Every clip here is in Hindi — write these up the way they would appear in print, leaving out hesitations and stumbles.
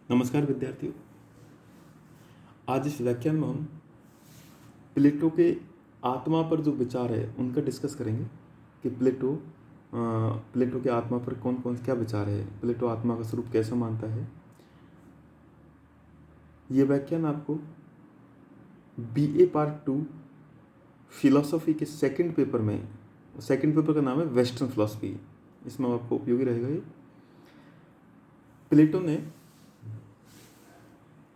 नमस्कार विद्यार्थियों। आज इस व्याख्यान में हम प्लेटो के आत्मा पर जो विचार है उनका डिस्कस करेंगे कि प्लेटो के आत्मा पर कौन कौन क्या विचार है, प्लेटो आत्मा का स्वरूप कैसा मानता है। ये व्याख्यान आपको BA पार्ट 2 फिलॉसफी के सेकंड पेपर का नाम है वेस्टर्न फिलॉसफी, इसमें आपको उपयोगी रहेगा। ये प्लेटो ने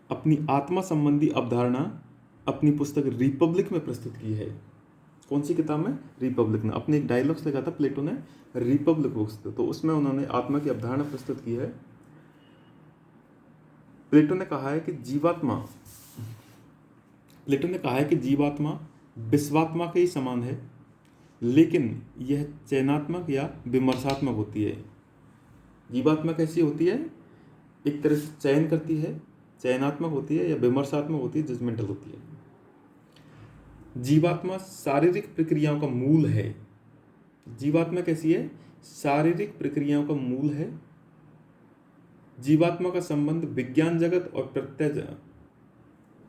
अपनी आत्मा संबंधी अवधारणा अपनी पुस्तक रिपब्लिक में प्रस्तुत की है। कौन सी किताब में? रिपब्लिक में। अपने एक डायलॉग्स लिखा था प्लेटो ने रिपब्लिक बुक्स, तो उसमें उन्होंने आत्मा की अवधारणा प्रस्तुत की है। प्लेटो ने कहा है कि जीवात्मा विश्वात्मा के ही समान है, लेकिन यह चयनात्मक या विमर्शात्मक होती है। जीवात्मा कैसी होती है? एक तरह से चयन करती है, चयनात्मक होती है, या विमर्शात्मक होती है, जजमेंटल होती है। जीवात्मा शारीरिक प्रक्रियाओं का मूल है। जीवात्मा कैसी है? शारीरिक प्रक्रियाओं का मूल है। जीवात्मा का संबंध विज्ञान जगत और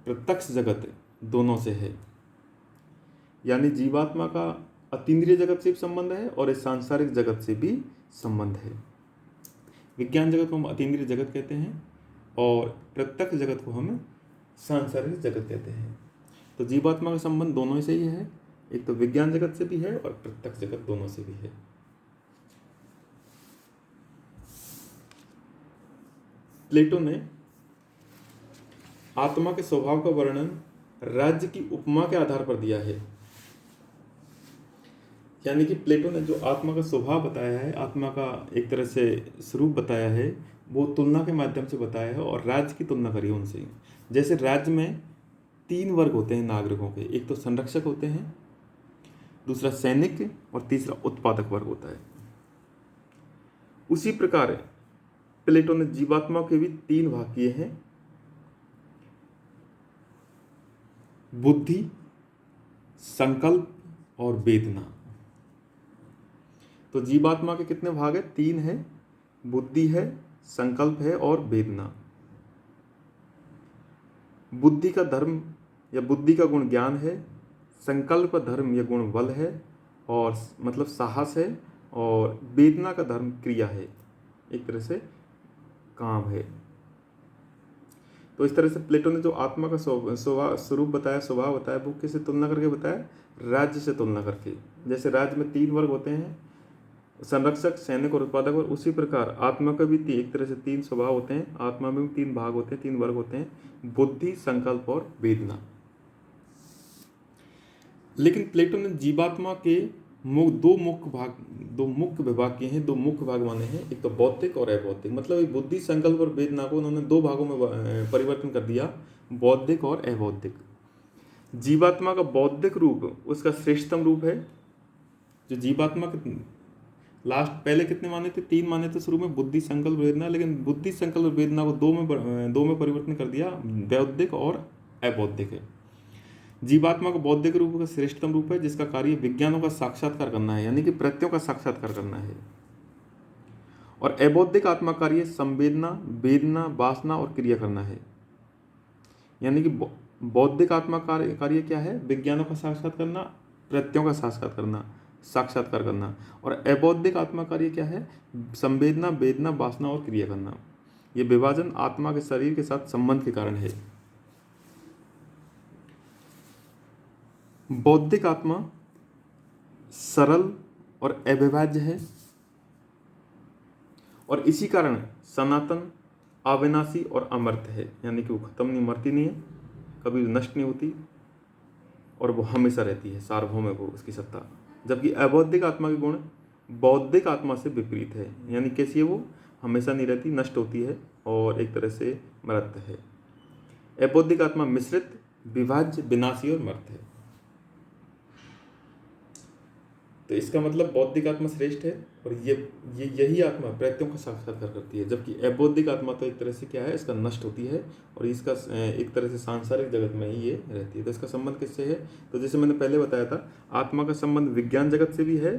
प्रत्यक्ष जगत दोनों से है। यानी जीवात्मा का अतीन्द्रिय जगत से भी संबंध है और इस सांसारिक जगत से भी संबंध है। विज्ञान जगत को हम अतीन्द्रिय जगत कहते हैं और प्रत्यक्ष जगत को हम सांसारिक जगत कहते हैं। तो जीवात्मा का संबंध दोनों से ही है, एक तो विज्ञान जगत से भी है और प्रत्यक्ष जगत दोनों से भी है। प्लेटो ने आत्मा के स्वभाव का वर्णन राज्य की उपमा के आधार पर दिया है। यानी कि प्लेटो ने जो आत्मा का स्वभाव बताया है, आत्मा का एक तरह से स्वरूप बताया है, वो तुलना के माध्यम से बताया है और राज्य की तुलना करी उनसे। जैसे राज्य में 3 वर्ग होते हैं नागरिकों के, एक तो संरक्षक होते हैं, दूसरा सैनिक और तीसरा उत्पादक वर्ग होता है। उसी प्रकार प्लेटो ने जीवात्मा के भी 3 भाग किए हैं, बुद्धि, संकल्प और वेदना। तो जीवात्मा के कितने भाग है? 3 है, बुद्धि है, संकल्प है और वेदना। बुद्धि का धर्म या बुद्धि का गुण ज्ञान है, संकल्प धर्म या गुण बल है और मतलब साहस है, और वेदना का धर्म क्रिया है, एक तरह से काम है। तो इस तरह से प्लेटो ने जो आत्मा का स्वरूप बताया, स्वभाव बताया, वो किससे तुलना करके बताया? राज्य से तुलना करके। जैसे राज्य में 3 वर्ग होते हैं, संरक्षक, सैनिक और उत्पादक वर्ग, उसी प्रकार आत्मा का भी एक तरह से 3 स्वभाव होते हैं। आत्मा में भी 3 भाग होते हैं, 3 वर्ग होते हैं, बुद्धि, संकल्प और वेदना। लेकिन प्लेटो ने जीवात्मा के दो मुख्य विभाग किए हैं, 2 मुख्य भाग माने हैं, एक तो बौद्धिक और अबौद्धिक। मतलब बुद्धि, संकल्प और वेदना को उन्होंने 2 भागों में परिवर्तन कर दिया, बौद्धिक और अबौद्धिक। जीवात्मा का बौद्धिक रूप उसका श्रेष्ठतम रूप है। जो जीवात्मा के लास्ट पहले कितने माने थे? 3 माने थे शुरू में, बुद्धि, संकल्प, वेदना। लेकिन बुद्धि, संकल्प और वेदना को 2 में परिवर्तन कर दिया, बौद्धिक और अबौद्धिक है। जीवात्मा का बौद्धिक रूप का श्रेष्ठतम रूप है, जिसका कार्य विज्ञानों का साक्षात्कार करना है, यानी कि प्रत्ययों का साक्षात्कार करना है। और अबौद्धिक आत्मा कार्य संवेदना, वेदना, वासना और क्रिया करना है। यानी कि बौद्धिक आत्मा कार्य क्या है? विज्ञानों का साक्षात्कार करना, प्रत्ययों का साक्षात्कार करना। और अबौद्धिक आत्मा कार्य क्या है? संवेदना, वेदना, वासना और क्रिया करना। यह विभाजन आत्मा के शरीर के साथ संबंध के कारण है। बौद्धिक आत्मा सरल और अविभाज्य है और इसी कारण सनातन, अविनाशी और अमर्त्य है। यानी कि वो खत्म नहीं, मरती नहीं है, कभी नष्ट नहीं होती और वो हमेशा रहती है, सार्वभौम है वो, उसकी सत्ता। जबकि अबौद्धिक आत्मा के गुण बौद्धिक आत्मा से विपरीत है। यानी कैसी है वो? हमेशा नहीं रहती, नष्ट होती है और एक तरह से मर्त्य है। अबौद्धिक आत्मा मिश्रित, विभाज्य, विनाशी और मर्त्य है। तो इसका मतलब बौद्धिक आत्मा श्रेष्ठ है और यही आत्मा प्रत्ययों का साक्षात्कार करती है, जबकि अबौद्धिक आत्मा तो एक तरह से क्या है? इसका नष्ट होती है और इसका एक तरह से सांसारिक जगत में ही ये रहती है। तो इसका संबंध किससे है? तो जैसे मैंने पहले बताया था, आत्मा का संबंध विज्ञान जगत से भी है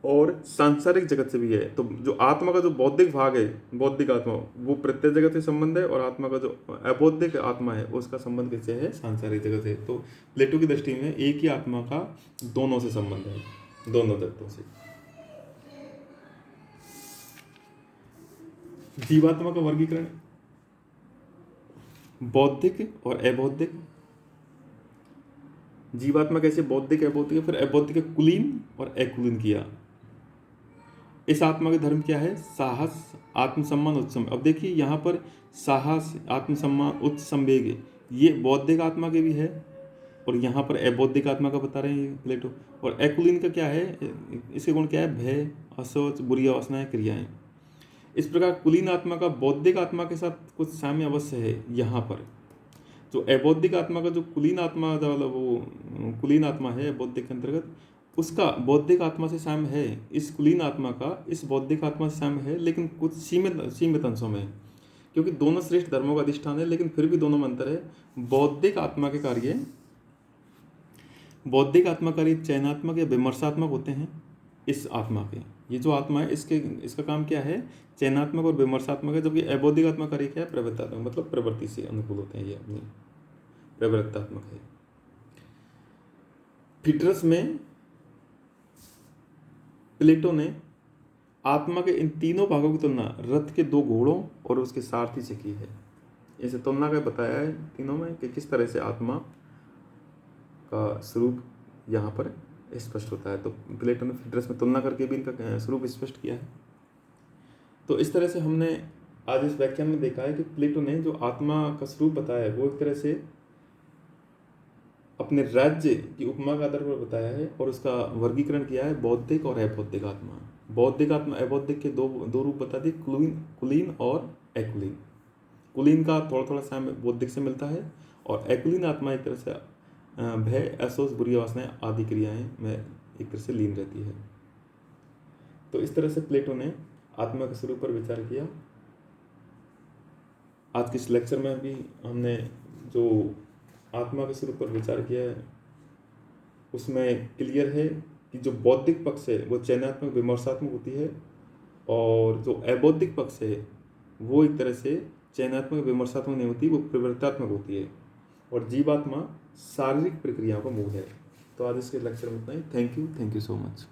और सांसारिक जगत से भी है। तो जो आत्मा का जो बौद्धिक भाग है, बौद्धिक आत्मा, वो प्रत्येक जगत से संबंध है, और आत्मा का जो अबौद्धिक आत्मा है उसका संबंध किससे है? सांसारिक जगत से। तो प्लेटो की दृष्टि में एक ही आत्मा का दोनों से संबंध है, दोनों जगतों से। जीवात्मा का वर्गीकरण बौद्धिक और अबौद्धिक। जीवात्मा कैसे बौद्धिक अबौद्धिक है, फिर अबौद्धिक कुलीन और अकुलीन किया। इस आत्मा के धर्म क्या है? साहस, आत्मसम्मान, उच्च संवेग। अब देखिए यहाँ पर साहस, आत्मसम्मान, उच्च संवेग, ये बौद्धिक आत्मा के भी है, और यहाँ पर अबौद्धिक आत्मा का बता रहे हैं प्लेटो। और अकुलीन का क्या है? इसके गुण क्या है? भय, असोच, बुरी वासनाएं, क्रियाएं। इस प्रकार कुलीन आत्मा का बौद्धिक आत्मा के साथ कुछ साम्य अवश्य है। यहाँ पर जो अबौद्धिक आत्मा का जो कुलीन आत्मा, वो कुलीन आत्मा है बौद्धिक के अंतर्गत, उसका बौद्धिक आत्मा से साम्य है। इस कुलीन आत्मा का इस बौद्धिक आत्मा से साम्य है, लेकिन कुछ सीमित अंशों में, क्योंकि दोनों श्रेष्ठ धर्मों का अधिष्ठान है, लेकिन फिर भी दोनों में अंतर है। बौद्धिक आत्मा के कार्य चयनात्मक या विमर्शात्मक होते हैं। इस आत्मा के, ये जो आत्मा है इसका काम क्या है? चयनात्मक और विमर्शात्मक है। जबकि अबौद्धिक आत्मा कार्य क्या है? प्रवृत्तात्मक, मतलब प्रवृत्ति से अनुकूल होते हैं, ये अपनी प्रवृत्तात्मक है। फिटरस में प्लेटो ने आत्मा के इन तीनों भागों की तुलना रथ के 2 घोड़ों और उसके सारथी से की है। इसे तुलना कर बताया है तीनों में कि किस तरह से आत्मा का स्वरूप यहाँ पर स्पष्ट होता है। तो प्लेटो ने फिटरस में तुलना करके भी इनका स्वरूप स्पष्ट किया है। तो इस तरह से हमने आज इस व्याख्यान में देखा है कि प्लेटो ने जो आत्मा का स्वरूप बताया है वो एक तरह से अपने राज्य की उपमा के आधार पर बताया है, और उसका वर्गीकरण किया है बौद्धिक और अबौद्धिक आत्मा। बौद्धिक आत्मा अबौद्धिक के दो रूप बता दिए, कुलीन और अकुलीन। कुलीन का थोड़ा थोड़ा साम्य बौद्धिक से मिलता है, और अकुलीन आत्मा एक तरह से भय, असोच, बुरी वासनाएं आदि क्रियाएं में एक तरह से लीन रहती है। तो इस तरह से प्लेटो ने आत्मा के स्वरूप पर विचार किया। आज के इस लेक्चर में भी हमने जो आत्मा के स्वरूप पर विचार किया है उसमें क्लियर है कि जो बौद्धिक पक्ष है वो चयनात्मक विमर्शात्मक होती है, और जो अबौद्धिक पक्ष है वो एक तरह से चयनात्मक विमर्शात्मक नहीं होती, वो प्रवृत्तात्मक होती है। और जीवात्मा शारीरिक प्रक्रियाओं का मूल है। तो आज इसके लेक्चर में इतना ही। Thank you so much.